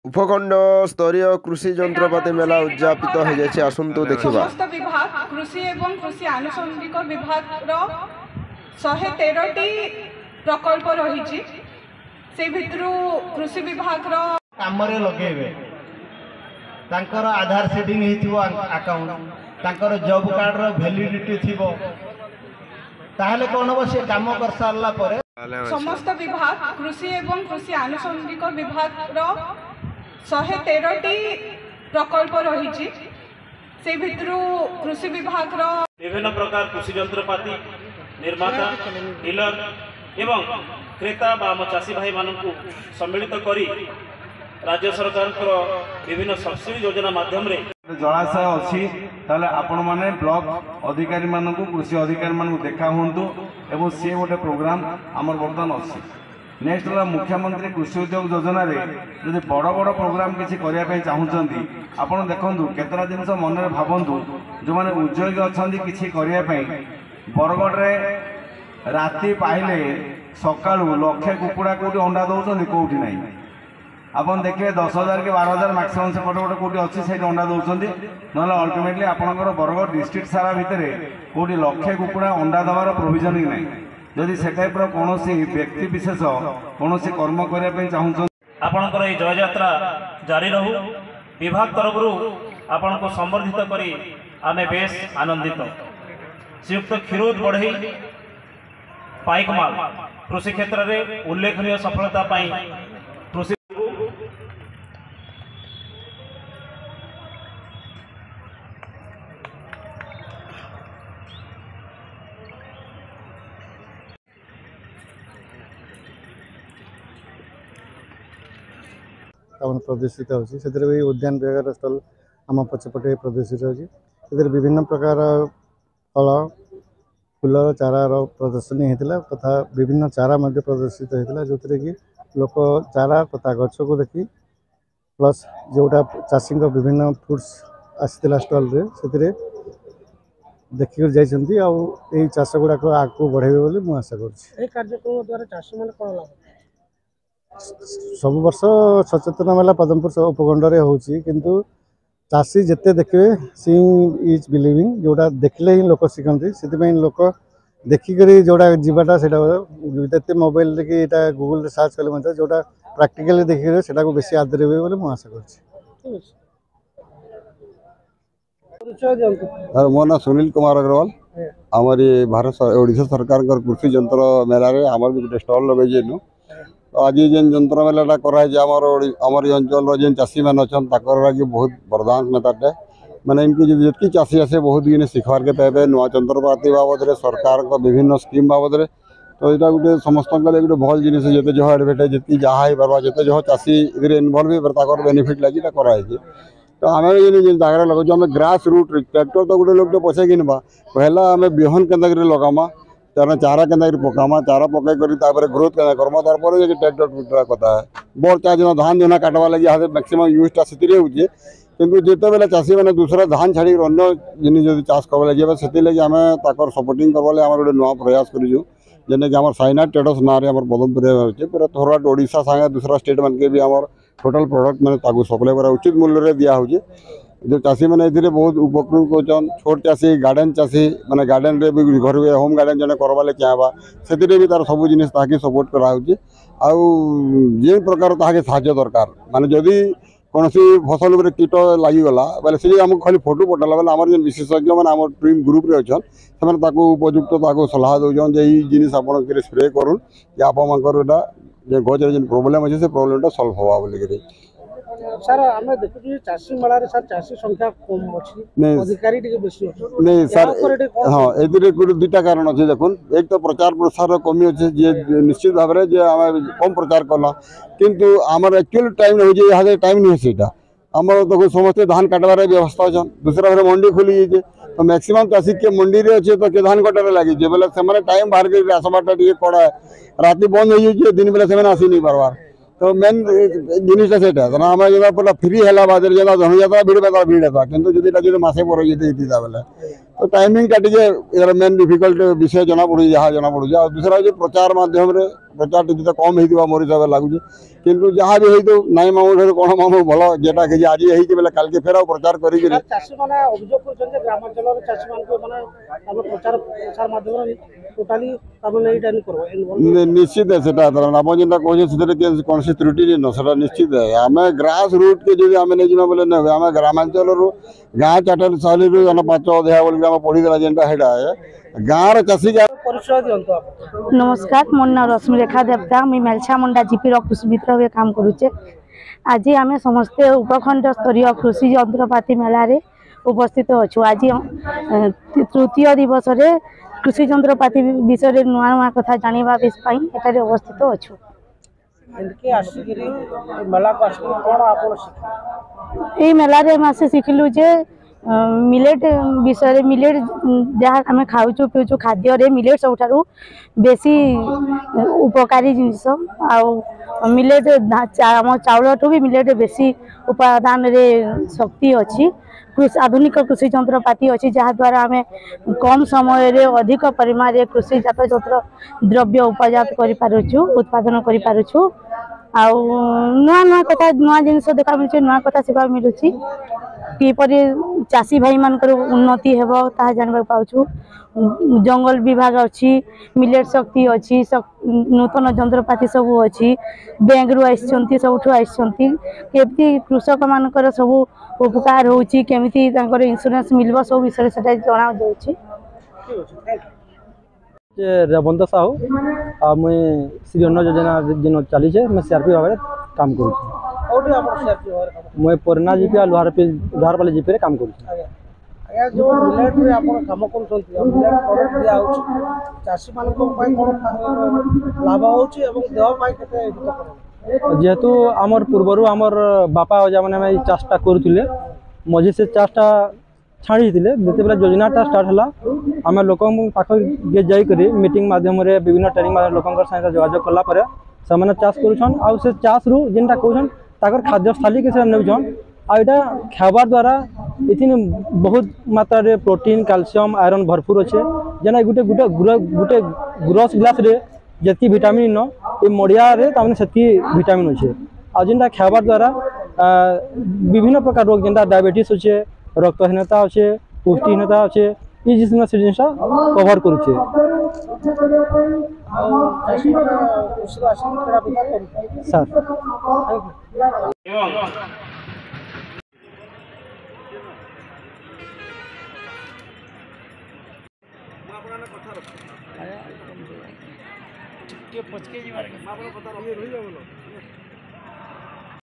उपखंड स्तरीय कृषि जंत्रपाति मेला उद्यापित हो जाए आसतु देखा समस्त विभाग कृषि एवं कृषि आनुषंगिक विभाग 113टी प्रकल्प रही से भितरु कृषि विभाग काम लगे तांकर आधार सेटिंग अकाउंट तांकर जॉब कार्ड रो वैलिडिटी थिबो ताहले कोन हो से काम कर सारला परे समस्त विभाग कृषि एवं कृषि आनुषंगिक विभाग 113टी प्रकल्प रही से भितरु कृषि विभाग विभिन्न प्रकार कृषि जंत्रपाति निर्माता डीलर एवं क्रेता बा आम चाषी भाई मान सम्मिलित करी राज्य सरकार विभिन्न सब्सिडी योजना माध्यम रे जलाशय अच्छी ताले आपण माने ब्लॉक अधिकारी मानक कृषि अधिकारी मानक देखा हूँ एवं सी गोटे प्रोग्राम आमर बर्तमान अच्छी नेक्स्ट है मुख्यमंत्री कृषि उद्योग योजना रे यदि बड़ बड़ प्रोग्राम किसी करने चाहूँगी आपड़ देखूँ केतना जिन मन में भावतु जो मैंने उद्योगी अच्छा किसी करने बरगढ़ राति पाइले सका लक्षे कुकुड़ा कौटी अंडा दौरान कौटी ना आपन देखिए 10,000 कि 12,000 मैक्सिमम से गोटे गोटे कौटी अच्छी से अंडा दौरान ना अल्टिमेटली आपंकर बरगढ़ डिस्ट्रिक्ट सारा भितर कौटी लक्षे कुकुड़ा अंडा देवार प्रोविजन ही ना जदि से टाइप कौन व्यक्ति विशेष कौन कर्म करने चाहूँ आपणकर ये जय यात्रा जारी रहू विभाग तरफ आपण को संबर्धित करी आमे बेस आनंदित श्रीयुक्त क्षीरोद बढ़ई पाइकमाल कृषि क्षेत्र में उल्लेखनीय सफलता कृषि प्रदर्शित होती भी उद्यान विभाग स्टल आम पछपटे प्रदर्शित होती विभिन्न प्रकार फल फूल चारार प्रदर्शनी होता तथा विभिन्न चारा प्रदर्शित होता जो कि लोक चारा तथा गछ को देखी प्लस जोटा चाषी विभिन्न फ्रुट्स आसाला स्टल से देखिक जाइए चाष गुड़ाक आगे बढ़ेबे बोली मुझे आशा कर सब वर्ष सचेतन मेला पदमपुर उपखंड होची किंतु चाषी जिते देखिए सी इज बिलिविंग जोटा देखले ही लोक शिखती से लोक देखिक जोटा जीवाटा से मोबाइल कि गूगल सर्च कले जोटा प्राक्टिकली देखिए से बेसी आदरेबे बोली मुझे आशा कर मो ना सुनील कुमार अग्रवाल आमर ये भारत ओडिशा सरकार कृषि जंत्र मेला आमर भी गोटे स्टल लगे आज जेन जंत्र मेलाटा कराई अंचल जेन चाषी मैंने अच्छा लगे बहुत वरदान मेताटे मैंने इनकी जितकी चाषी आसे बहुत जिन शिखबार के पाइबे नुआ जंत्रपाति बाबद सरकार विभिन्न स्कीम बाबद तो यहाँ गोटे समस्त गोटे भल जिन जिते जह एडभर्टाइज जी जहाँ हो पार्बा जिते जह चाषी इनवल्व हो बेनिफिट लगी कराई तो आम जगह लगुच आम ग्रास रूट ट्रैक्टर तो गोटे लोग पैसा किनवा पहला आम बिहन के लगामा तार चारा के पकामा चारा पकई कर ग्रोथ के करमा तार ट्रैक्टर टूटा कथा है बड़ चार्ज धान जुना काटवा लगे मैक्सिमम यूजटा से होचे किंतु जिते बेले चाषी मैंने दूसरा धान छाड़ी अन्य जिन चाष करवा लगे से आम सपोर्टिंग करवा आम गोटे नुआ प्रयास करूँ जेने कि साइना ट्रेडर्स ना पदमपुर होचे पूरा थोड़ा ओडिशा सागे दूसरा स्टेट मन के भी आम टोटाल प्रोडक्ट मैंने सप्लाई करा उचित मूल्य दिया हो जो चाषी मैंने ये बहुत उपकृत होचन छोट चाषी गार्डन चाषी मैंने गार्डन रे भी घर होम गार्डन जने करवा चाहवा से भी तार सब जिन सपोर्ट कराऊँच आउ जे प्रकार ताके साहाय्य दरकार माने जदि कौन फसल उपर कीट लगिगला बोले सी आमको खाली फोटो पठाला बेले आम जो विशेषज्ञ मैंने आम टीम ग्रुप रे अच्छा से उपयुक्त सलाह दौन जे जिन आप स्प्रे करूँ आपंकर गज प्रोब्लेम अच्छे से प्रोब्लेम सल्व हवा बोलिक सर आम देखु चाषी मेला सर चाषी संख्या कम अच्छी अधिकारी नहीं सर हाँ ए दुईटा कारण अच्छे देखुन एक तो प्रचार प्रसार कमी अच्छे जी निश्चित भाव में कम प्रचार कला किंतु आमर एक्चुअल टाइम हो टाइम नुहे से आम देखो समस्ते धान काटवार व्यवस्था अच्छा दूसरा भाव मंडी खोली जाइए तो मैक्सिमम चाषी के मंडी रे अच्छे तो के धान कटार लगी बोले से टाइम बाहर कर आसबाटा कड़ा राति बंद हो जाए दिन बेले से आसी नहीं पार्बार तो मेन जिनटा से आम जो पूरा फ्री है बाद जहाँ धनु जाता भिड़ पाता भिड़ था कितु जो मसे पर बेले तो टाइमिंग टा टे मेन डिफिकल्ट विषय जना पड़ू जहाँ जना पड़ू आ दूसरा हूँ प्रचार मध्यम प्रचार टी तो कम हो मोर हिसाब से लगुच किंतु जहाँ भी हो नाई मामू कौन मामू भल जेटा कि आज होल कल के फेर प्रचार कर चाषी मैंने अभियोग कर ग्रामांचल चाषी मान प्रचार प्रसार माध्यम टोटाली निश्चित है सेटा आप जेनटा कहे कौन त्रुटि न से निश्चित है आम ग्रास रूट के जो आम नहीं जाना बोले नहीं आम ग्रामांचल गाँ चाटल शैली जन पांच अध्याय बोल आम पढ़ीदेला जेनटा है गाँव चाषी परिचय दिंतु नमस्कार मोर नाम रश्मिरेखा देवता मुई मेलछा मंडा जीपी कृषि मित्र भाव काम करुचे आज आम समस्ते उपखंड स्तरीय कृषि यंत्रपाति मेला रे उपस्थित अच्छु आज तृतीय दिवस रे कृषि यंत्रपाति विषय नुआ नुआ कथा जानिबा एठारे अवस्थित अच्छु ये मेला रे मासे शिखलु जे मिलेट विषय मिलेट जहाँ आम खाऊचु पीऊचु खाद्य रे मिलेट सबठारु बेसी उपकारी जिनिस आउ मिलेट आम चाउल ठू भी मिलेट बेसी उपादान रे शक्ति अच्छी आधुनिक कृषि यंत्रपाति अच्छी जहाँ द्वारा आम कम समय रे अधिक परिमाण रे कृषिजात यंत्र द्रव्य उपजात करूँ उत्पादन करूँ आउ नुआ नुआ कथा नुआ जिनिस देखा मिलूँ नुआ कथा शिखा मिलूँ किपरि चाषी भाई मानकर उन्नति हेब ता जानबा पाउछु जंगल विभाग अच्छी मिलेट शक्ति अच्छी नूतन यंत्रपाति सब अच्छी बैंक रु आइछंती सबठु आइछंती केमती कृषक मानकर सब उपकार होउची केमिति तांकर इंश्योरेंस मिलबो सब विषय सेटा जणा जाउची रेवंत साहू आ मुई श्री अन्न योजना जिन चली है मैं सीआरपी भाव में काम करूँ मैं परना जीपी आ लोहारपाली जीपी रे काम करूँ जो मिलेट रे आपण काम करछंती मिलेट प्रोडक्ट दिया होची चाषी मानक पई कोन लाभ होची एवं देह पई केते हित करे जेहेतु आमर पूर्वरु आमर बापा अजा माने चाषटा करूथिले मझी से चाषटा छाड़ी दिले जते बेला योजनाटा स्टार्ट हला आम लोक पाख जाई करी मीटिंग माध्यम रे विभिन्न ट्रेनिंग माध्यम लोकंकर सहित जोगाजोग कला परे से चाष करूछन आ से चाष रु जेनटा कहउछन ताकर खाद्य स्थाली के से नेउछन आ एटा खाबार द्वारा इथिन बहुत मात्रा रे प्रोटीन कैल्शियम आयरन भरपूर अच्छे जेना गुटे गुटे गुटे ग्रोस ग्लास रे जति विटामिन न ए मड़िया रे तामने सेति विटामिन अच्छे आ जेनटा खाबार द्वारा विभिन्न प्रकार रोग जेनटा डायबिटीज अच्छे रक्तहीनता अच्छे पुष्टिहीनता अच्छे ये जिनिस कवर करुचे सर पचके